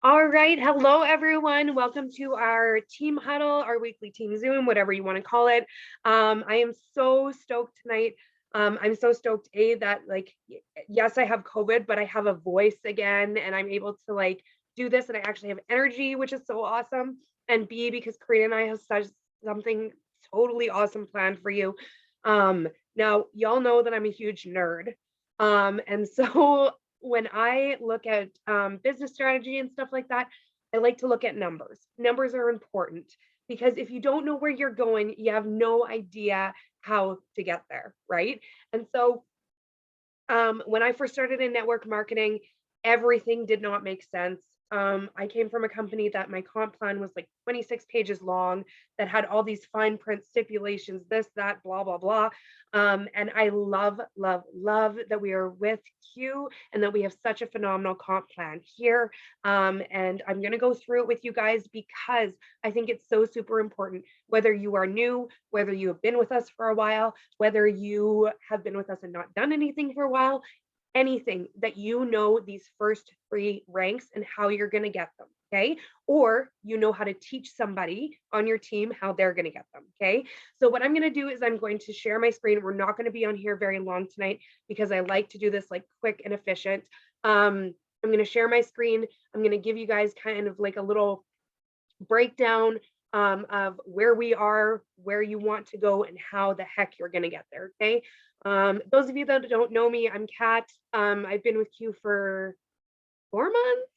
All right. Hello, everyone. Welcome to our team huddle, our weekly team Zoom, whatever you want to call it. I am so stoked tonight. I'm so stoked, that yes, I have COVID, but I have a voice again and I'm able to do this and I actually have energy, which is so awesome. And B, because Karina and I have such something totally awesome planned for you. Now, y'all know that I'm a huge nerd. And so when I look at business strategy and stuff like that, I like to look at numbers. Numbers are important because if you don't know where you're going, you have no idea how to get there, right? And so when I first started in network marketing, everything did not make sense. I came from a company that my comp plan was like 26 pages long, that had all these fine print stipulations, this, that, blah, blah, blah. And I love, love, love that we are with Q and that we have such a phenomenal comp plan here. And I'm going to go through it with you guys because I think it's so super important, whether you are new, whether you have been with us for a while, whether you have been with us and not done anything for a while, anything that you know these first three ranks and how you're going to get them. Okay. Or you know how to teach somebody on your team how they're going to get them. Okay. So, what I'm going to do is I'm going to share my screen. We're not going to be on here very long tonight because I like to do this like quick and efficient. I'm going to share my screen. I'm going to give you guys kind of like a little breakdown of where we are, where you want to go, and how the heck you're going to get there. Okay. Those of you that don't know me, I'm Kat. I've been with Q for 4 months.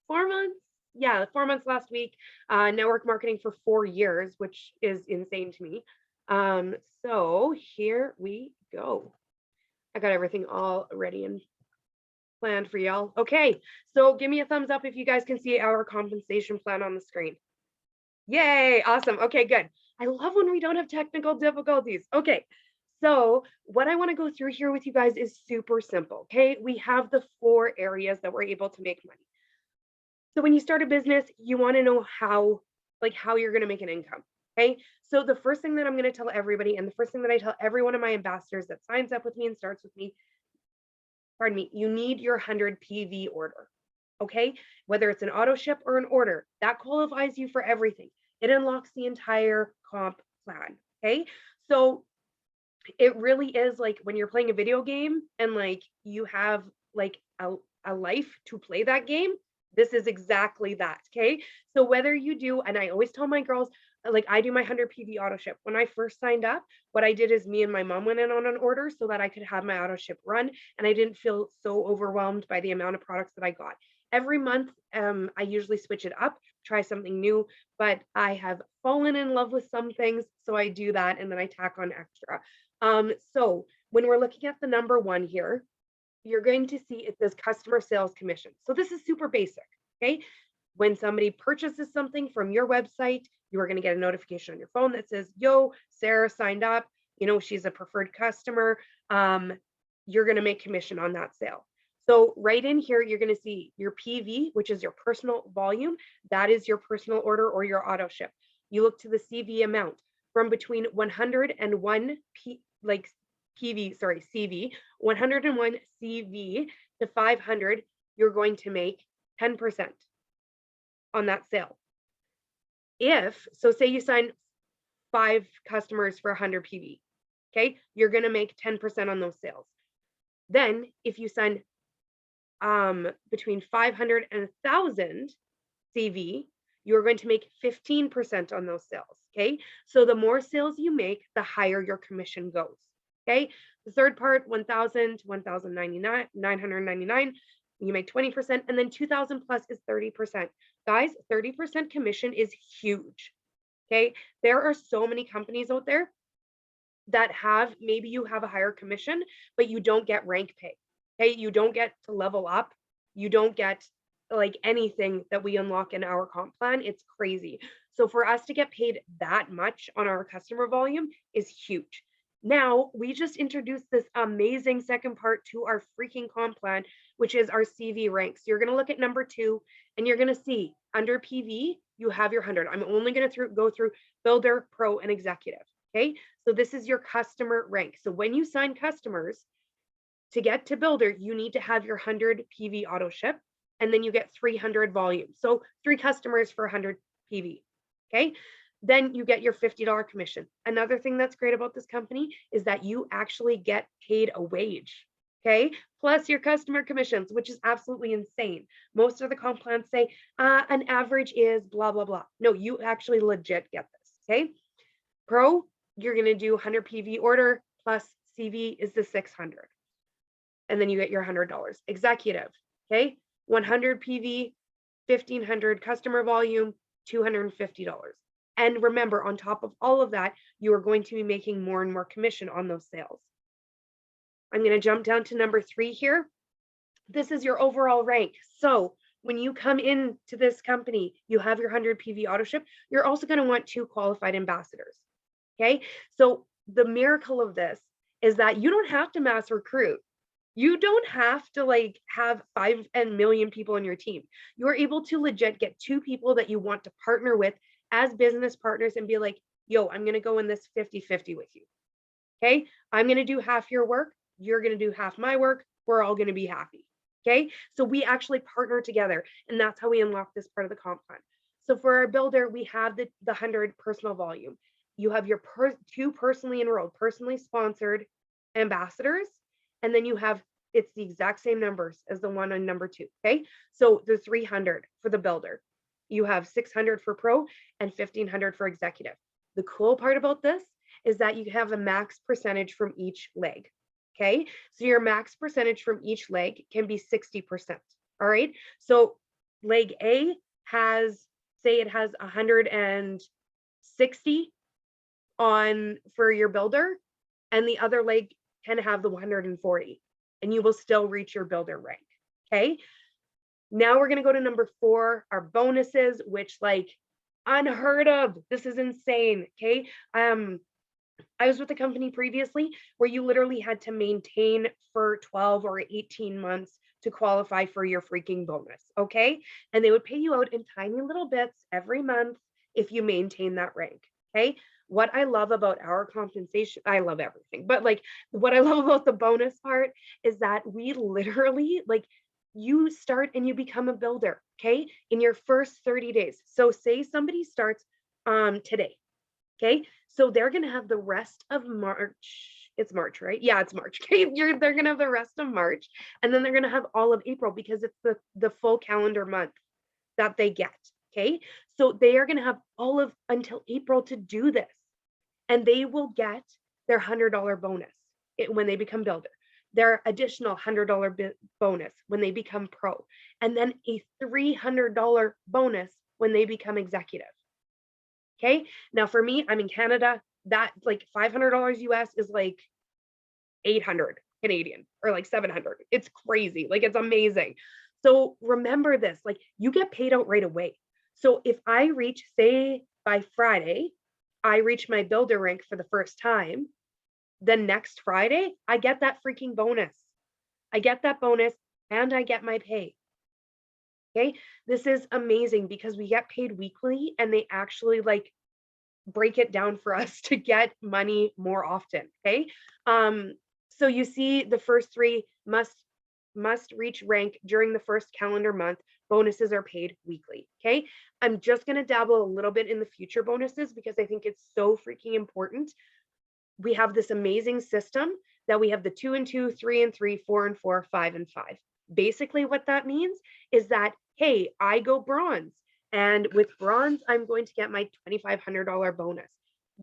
4 months. Yeah, 4 months last week. Network marketing for 4 years, which is insane to me. So here we go. I got everything all ready and planned for y'all. Okay, so give me a thumbs up if you guys can see our compensation plan on the screen. Yay, awesome. Okay, good. I love when we don't have technical difficulties. Okay, so what I want to go through here with you guys is super simple. Okay, we have the 4 areas that we're able to make money. So when you start a business, you want to know how you're going to make an income. Okay, so the first thing that I'm going to tell everybody, and the first thing that I tell every one of my ambassadors that signs up with me and starts with me, pardon me, you need your 100 PV order. Okay, whether it's an auto ship or an order, that qualifies you for everything. It unlocks the entire comp plan. Okay, so it really is like when you're playing a video game and you have like a life to play that game. This is exactly that. Okay, so whether you do, and I always tell my girls, like I do my 100 PV auto ship. When I first signed up, what I did is me and my mom went in on an order so that I could have my auto ship run and I didn't feel so overwhelmed by the amount of products that I got. Every month, I usually switch it up, try something new, but I have fallen in love with some things, so I do that and then I tack on extra. So when we're looking at the number one here, you're going to see it says customer sales commission. So this is super basic. Okay. When somebody purchases something from your website, you are going to get a notification on your phone that says, yo, Sarah signed up. She's a preferred customer. You're going to make commission on that sale. So right in here, you're going to see your PV, which is your personal volume. That is your personal order or your auto ship. You look to the CV amount from between 101 CV, 101 CV to 500, you're going to make 10% on that sale. Say you sign 5 customers for 100 PV, okay, you're going to make 10% on those sales. Then if you sign between 500 and 1,000 CV, you're going to make 15% on those sales. Okay, so the more sales you make, the higher your commission goes. Okay, the third part, 1,000 to 1,099, 999, you make 20%, and then 2,000 plus is 30%. Guys, 30% commission is huge. Okay, there are so many companies out there that maybe you have a higher commission, but you don't get rank pay. Okay, you don't get to level up. You don't get anything that we unlock in our comp plan. It's crazy. So for us to get paid that much on our customer volume is huge. Now we just introduced this amazing second part to our freaking comp plan, which is our CV ranks. You're going to look at number 2 and you're going to see under PV, you have your 100. I'm only going to go through builder, pro, and executive. Okay, so this is your customer rank. So when you sign customers, to get to builder, you need to have your 100 PV auto ship. and then you get 300 volume. So 3 customers for 100 PV. Okay. Then you get your $50 commission. Another thing that's great about this company is that you actually get paid a wage. Okay. Plus your customer commissions, which is absolutely insane. Most of the comp plans say an average is blah, blah, blah. No, you actually legit get this. Okay. Pro, you're going to do 100 PV order plus CV is the 600. And then you get your $100. Executive. Okay. 100 PV, 1,500 customer volume, $250. And remember, on top of all of that, you are going to be making more and more commission on those sales. I'm going to jump down to number 3 here. This is your overall rank. So when you come into this company, you have your 100 PV auto ship. You're also going to want 2 qualified ambassadors. Okay. So the miracle of this is that you don't have to mass recruit. You don't have to like have 5 million people on your team. You're able to legit get 2 people that you want to partner with as business partners and be like, yo, I'm going to go in this 50-50 with you. Okay. I'm going to do half your work. You're going to do half my work. We're all going to be happy. Okay. So we actually partner together, and that's how we unlock this part of the comp plan. So for our builder, we have the 100 personal volume. You have your 2 personally enrolled, personally sponsored ambassadors. And then you have, it's the exact same numbers as the one on number 2. Okay. So the 300 for the builder. You have 600 for pro and 1,500 for executive. The cool part about this is that you have a max percentage from each leg. Okay. So your max percentage from each leg can be 60%. All right. So leg A has, say it has 160 on for your builder, and the other leg can have the 140, and you will still reach your builder rank. Okay. Now we're going to go to number 4, our bonuses, which like unheard of. This is insane. Okay. I was with a company previously where you literally had to maintain for 12 or 18 months to qualify for your freaking bonus. Okay. And they would pay you out in tiny little bits every month if you maintain that rank. Okay. What I love about our compensation, I love everything, but like what I love about the bonus part is that we literally like you start and you become a builder. Okay. In your first 30 days. So say somebody starts today. Okay. So they're going to have the rest of March. It's March, right? Yeah, it's March. Okay. They're going to have the rest of March, and then they're going to have all of April because it's the full calendar month that they get. Okay. So they are going to have all of until April to do this, and they will get their $100 bonus when they become builder, their additional $100 bonus when they become pro, and then a $300 bonus when they become executive. Okay. Now for me, I'm in Canada. That like $500 US is like 800 Canadian or like 700. It's crazy. Like it's amazing. So remember this, like you get paid out right away. So if I reach, say by Friday, I reach my builder rank for the first time, then next Friday, I get that freaking bonus. I get that bonus and I get my pay. Okay. This is amazing because we get paid weekly, and they actually like break it down for us to get money more often. Okay. So you see the first 3 must reach rank during the first calendar month. Bonuses are paid weekly. Okay. I'm just going to dabble a little bit in the future bonuses because I think it's so freaking important. We have this amazing system that we have the 2 and 2, 3 and 3, 4 and 4, 5 and 5. Basically what that means is that, hey, I go bronze, and with bronze, I'm going to get my $2,500 bonus.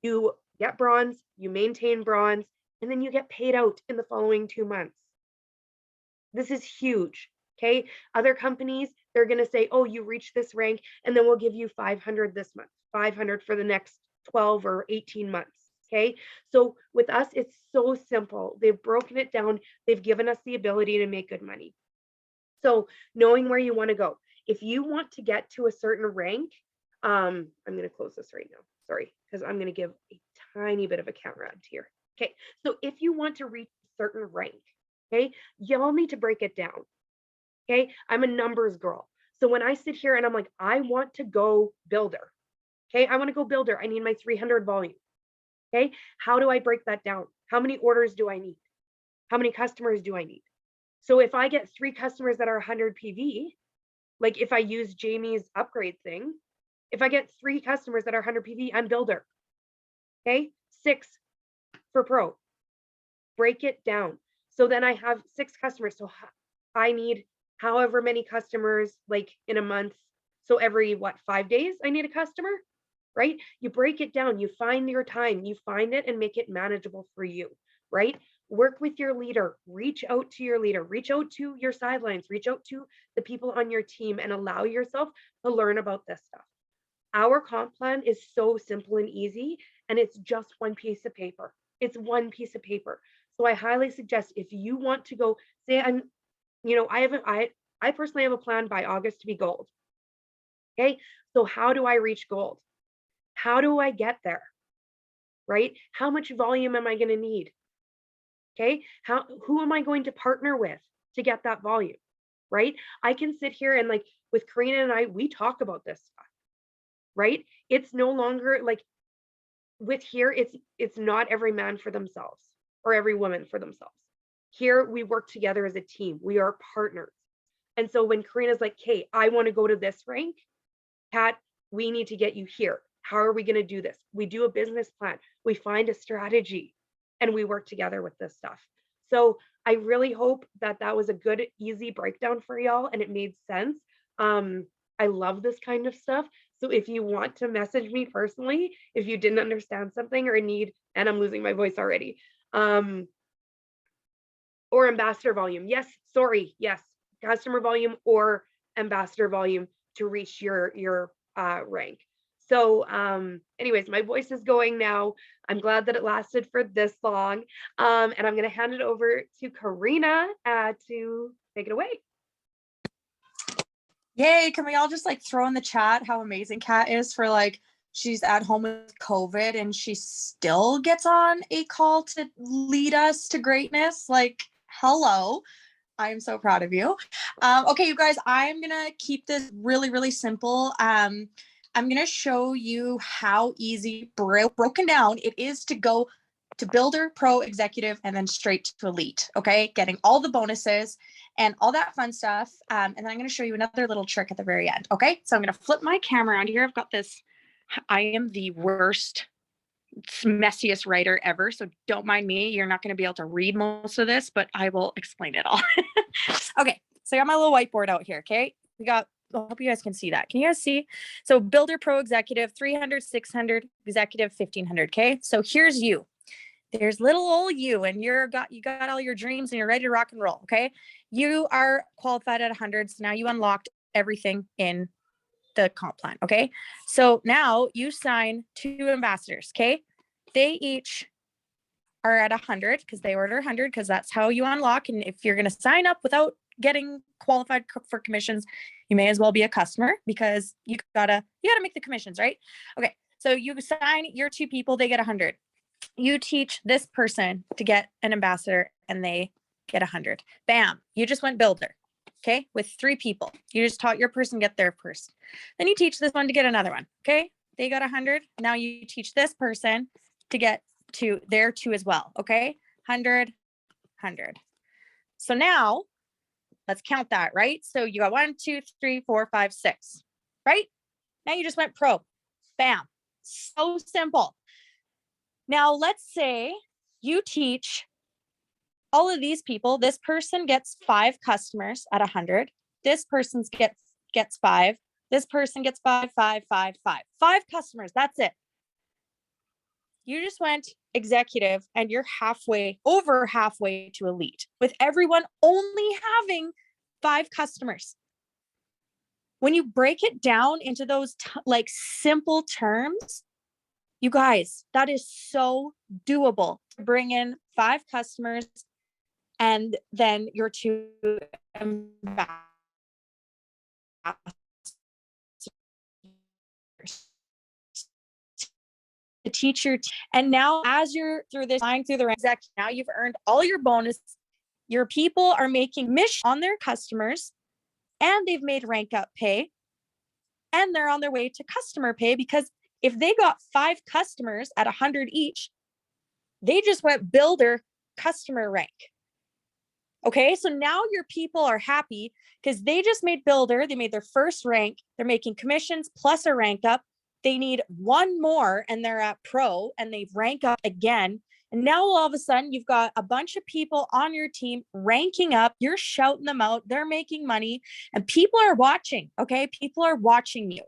You get bronze, you maintain bronze, and then you get paid out in the following 2 months. This is huge. Okay. Other companies, they're going to say, oh, you reach this rank, and then we'll give you 500 this month, 500 for the next 12 or 18 months. Okay. So with us, it's so simple. They've broken it down. They've given us the ability to make good money. So knowing where you want to go, if you want to get to a certain rank, I'm going to close this right now. Sorry, because I'm going to give a tiny bit of a counter ad here. Okay. So if you want to reach a certain rank, okay, y'all need to break it down. Okay. I'm a numbers girl. So when I sit here and I'm like, I want to go builder. Okay. I want to go builder. I need my 300 volume. Okay. How do I break that down? How many orders do I need? How many customers do I need? So if I get 3 customers that are 100 PV, Like if I use Jamie's upgrade thing, if I get 3 customers that are 100 PV, I'm builder. Okay, 6 for pro. Break it down. So then I have 6 customers. So I need however many customers like in a month. So every 5 days I need a customer, right? You break it down, you find your time, you find it and make it manageable for you, right? Work with your leader, reach out to your leader, reach out to your sidelines, reach out to the people on your team and allow yourself to learn about this stuff. Our comp plan is so simple and easy, and it's just one piece of paper. It's one piece of paper. So I highly suggest if you want to go, say I'm, I personally have a plan by August to be gold. Okay. So how do I reach gold? How do I get there? Right? How much volume am I going to need? Okay. Who am I going to partner with to get that volume? Right? I can sit here and like with Karina and I, we talk about this stuff. Right? It's no longer like with here, it's not every man for themselves or every woman for themselves. Here we work together as a team. We are partners. And so when Karina's like, "Hey, I want to go to this rank, Kat, we need to get you here. How are we going to do this?" We do a business plan. We find a strategy and we work together with this stuff. So I really hope that that was a good, easy breakdown for y'all and it made sense. I love this kind of stuff. So if you want to message me personally, if you didn't understand something or need, and I'm losing my voice already, or ambassador volume. Yes, sorry. Yes, customer volume or ambassador volume to reach your rank. So anyways, my voice is going now. I'm glad that it lasted for this long. And I'm going to hand it over to Karina to take it away. Yay, can we all just like throw in the chat how amazing Kat is for like she's at home with COVID and she still gets on a call to lead us to greatness. Like, hello. I'm so proud of you. Okay, you guys, I'm gonna keep this really, really simple. I'm gonna show you how easy broken down it is to go to builder, pro, executive, and then straight to elite. Okay, getting all the bonuses and all that fun stuff. And then I'm gonna show you another little trick at the very end. Okay, so I'm gonna flip my camera around here. I've got this. I am the worst, messiest writer ever, so don't mind me. You're not going to be able to read most of this, but I will explain it all. Okay, so I got my little whiteboard out here. Okay, I hope you guys can see that. Can you guys see? So builder, pro, executive, 300, 600, executive, 1500. Okay, so here's you. There's little old you, and you got all your dreams and you're ready to rock and roll. Okay, you are qualified at 100, so now you unlocked everything in the comp plan. Okay, so now you sign 2 ambassadors. Okay, they each are at 100 because they order 100 because that's how you unlock. And if you're going to sign up without getting qualified for commissions, you may as well be a customer because you gotta make the commissions, right? Okay, so you sign your 2 people, they get 100. You teach this person to get an ambassador and they get 100. Bam, you just went builder. Okay, with 3 people. You just taught your person get their person. Then you teach this one to get another one. Okay, they got 100. Now you teach this person to get to their 2 as well. Okay, 100, 100. So now let's count that, right? So you got 1, 2, 3, 4, 5, 6, right? Now you just went pro. Bam. So simple. Now let's say you teach all of these people. This person gets 5 customers at 100. This person gets 5. This person gets 5, 5, 5, 5. 5 customers. That's it. You just went executive and you're over halfway to elite with everyone only having 5 customers. When you break it down into those like simple terms, you guys, that is so doable to bring in 5 customers and then your 2 ambassadors. The teacher, and now as you're through this line through the ranks, now you've earned all your bonus. Your people are making mission on their customers, and they've made rank up pay, and they're on their way to customer pay because if they got 5 customers at 100 each, they just went builder customer rank. Okay, so now your people are happy because they just made builder, they made their first rank, they're making commissions plus a rank up. They need one more and they're at pro and they rank up again. And now all of a sudden you've got a bunch of people on your team ranking up, you're shouting them out, they're making money, and people are watching. Okay, people are watching you.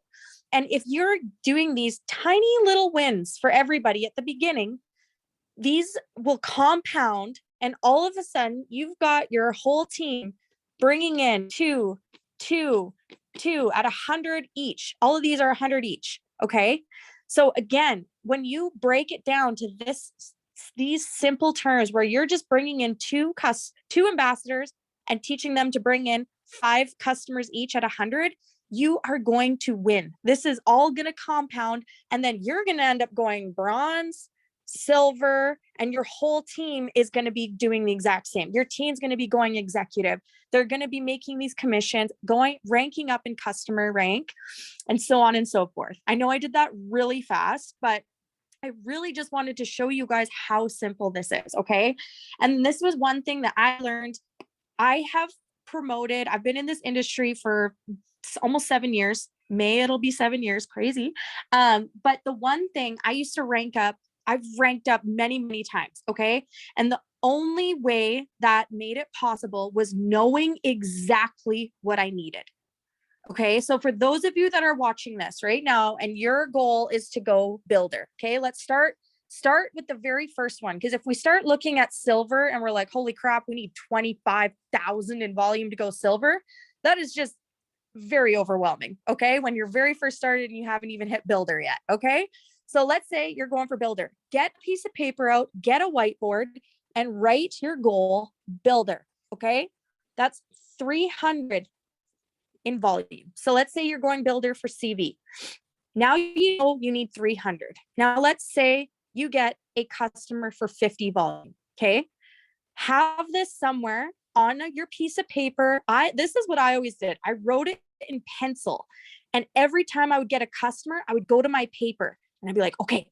And if you're doing these tiny little wins for everybody at the beginning, these will compound, and all of a sudden you've got your whole team bringing in two at 100 each. All of these are 100 each. Okay, so again, when you break it down to these simple terms where you're just bringing in two ambassadors and teaching them to bring in 5 customers each at 100, you are going to win. This is all going to compound, and then you're going to end up going bronze, silver, and your whole team is going to be doing the exact same. Your team's going to be going executive. They're going to be making these commissions, going ranking up in customer rank, and so on and so forth. I know I did that really fast, but I really just wanted to show you guys how simple this is. Okay, and this was one thing that I learned. I have promoted, I've been in this industry for almost 7 years. May it'll be 7 years, crazy. But the one thing I used to rank up, I've ranked up many, many times. Okay, and the only way that made it possible was knowing exactly what I needed. Okay, so for those of you that are watching this right now and your goal is to go builder, okay, let's start with the very first one, because if we start looking at silver and we're like, holy crap, we need 25,000 in volume to go silver, that is just very overwhelming. Okay, when you're very first started and you haven't even hit builder yet. Okay, so let's say you're going for builder. Get a piece of paper out, get a whiteboard, and write your goal builder. Okay, that's 300 in volume. So let's say you're going builder for CV. Now you know you need 300. Now let's say you get a customer for 50 volume. Okay, have this somewhere on your piece of paper. This is what I always did. I wrote it in pencil, and every time I would get a customer, I would go to my paper and I'd be like, okay,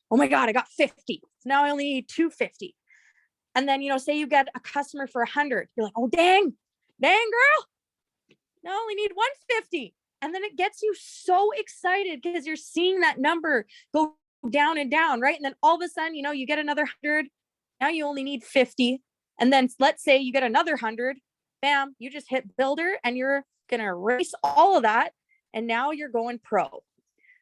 oh my god, I got 50. So now I only need 250. And then, say you get a customer for 100, you're like, oh dang girl, now I only need 150. And then it gets you so excited because you're seeing that number go down and down, right? And then all of a sudden, you get another 100. Now you only need 50. And then let's say you get another 100. Bam, you just hit builder and you're going to erase all of that. And now you're going pro.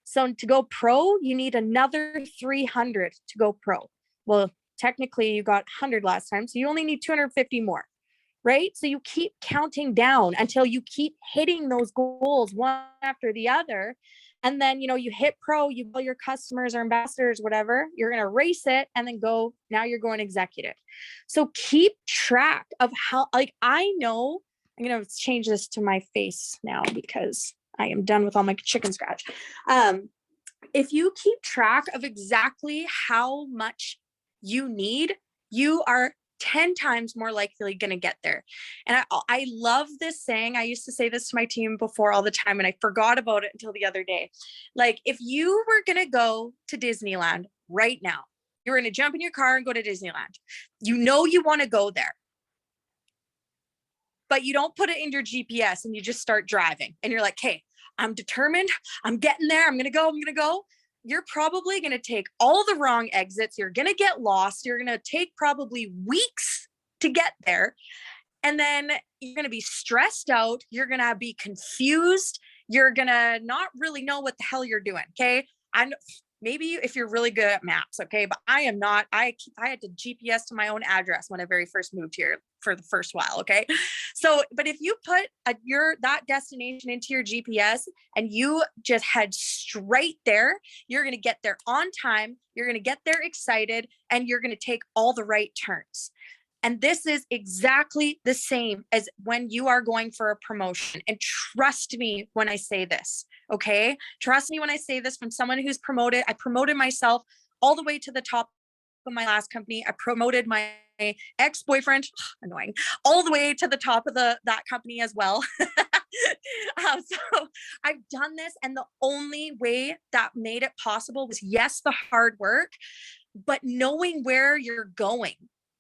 So to go pro, you need another 300 to go pro. Well, technically you got 100 last time, so you only need 250 more. Right? So you keep counting down until you keep hitting those goals one after the other. And then, you hit pro, you call your customers or ambassadors, whatever, you're going to race it and then go, now you're going executive. So keep track of how, I know, I'm going to change this to my face now because I am done with all my chicken scratch. If you keep track of exactly how much you need, you are 10 times more likely going to get there. And I love this saying. I used to say this to my team before all the time, and I forgot about it until the other day. Like, if you were going to go to Disneyland right now, you're going to jump in your car and go to Disneyland. You want to go there, but you don't put it in your GPS and you just start driving and you're like, hey, I'm determined. I'm getting there. I'm going to go. You're probably going to take all the wrong exits. You're going to get lost. You're going to take probably weeks to get there. And then you're going to be stressed out. You're going to be confused. You're going to not really know what the hell you're doing. Okay. Maybe if you're really good at maps. Okay. But I am not. I had to GPS to my own address when I very first moved here for the first while. Okay. So, but if you put that destination into your GPS and you just head straight there, you're going to get there on time. You're going to get there excited, and you're going to take all the right turns. And this is exactly the same as when you are going for a promotion. And trust me when I say this, okay? Trust me when I say this from someone who's promoted. I promoted myself all the way to the top of my last company. I promoted my ex-boyfriend, annoying, all the way to the top of that company as well. So I've done this, and the only way that made it possible was, yes, the hard work, but knowing where you're going.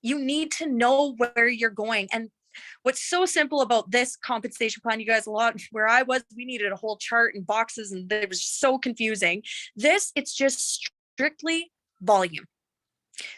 You need to know where you're going. And what's so simple about this compensation plan, you guys, a lot where I was, we needed a whole chart and boxes and it was so confusing. This, it's just strictly volume,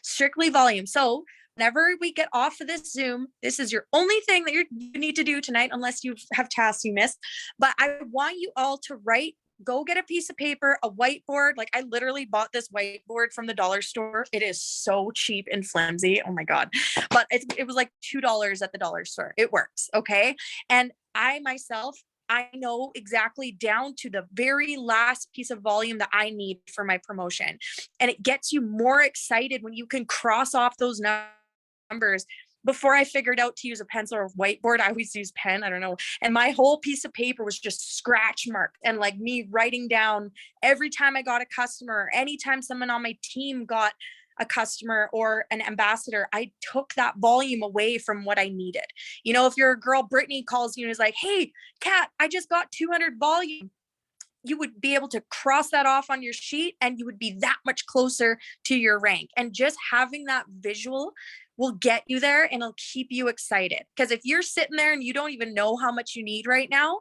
strictly volume. So whenever we get off of this Zoom, this is your only thing that you need to do tonight, unless you have tasks you missed. But I want you all to write, go get a piece of paper, a whiteboard. Like I literally bought this whiteboard from the dollar store. It is so cheap and flimsy. Oh my God. But it was like $2 at the dollar store. It works. Okay. And I myself, I know exactly down to the very last piece of volume that I need for my promotion. And it gets you more excited when you can cross off those numbers. Before I figured out to use a pencil or whiteboard, I always use pen. I don't know. And my whole piece of paper was just scratch marked and like me writing down every time I got a customer, anytime someone on my team got a customer or an ambassador, I took that volume away from what I needed. You know, if your girl Brittany calls you and is like, hey, Kat, I just got 200 volume, you would be able to cross that off on your sheet and you would be that much closer to your rank. And just having that visual will get you there and it'll keep you excited. Because if you're sitting there and you don't even know how much you need right now,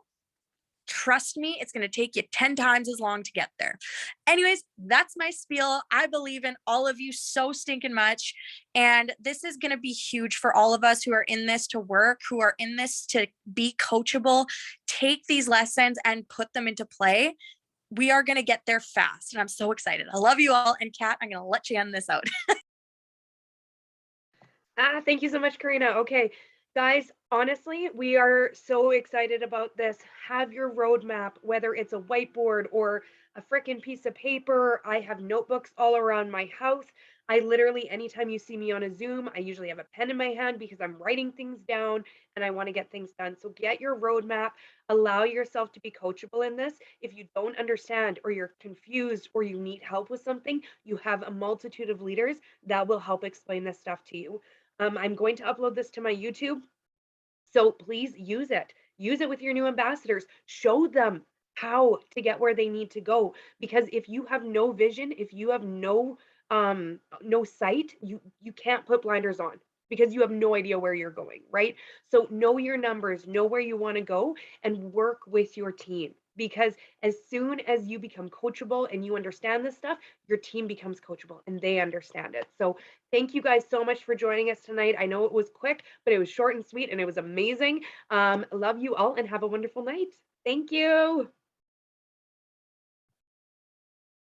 trust me, it's going to take you 10 times as long to get there. Anyways, that's my spiel. I believe in all of you so stinking much. And this is going to be huge for all of us who are in this to work, who are in this to be coachable. Take these lessons and put them into play. We are going to get there fast. And I'm so excited. I love you all. And Kat, I'm going to let you end this out. Thank you so much, Karina. Okay, guys, honestly, we are so excited about this. Have your roadmap, whether it's a whiteboard or a freaking piece of paper. I have notebooks all around my house. I literally, anytime you see me on a Zoom, I usually have a pen in my hand because I'm writing things down and I want to get things done. So get your roadmap, allow yourself to be coachable in this. If you don't understand or you're confused or you need help with something, you have a multitude of leaders that will help explain this stuff to you. I'm going to upload this to my YouTube. So please use it. Use it with your new ambassadors. Show them how to get where they need to go. Because if you have no vision, if you have no sight, you can't put blinders on because you have no idea where you're going, right? So know your numbers, know where you want to go, and work with your team. Because as soon as you become coachable and you understand this stuff, your team becomes coachable and they understand it. So thank you guys so much for joining us tonight. I know it was quick, but it was short and sweet and it was amazing. Love you all and have a wonderful night. Thank you.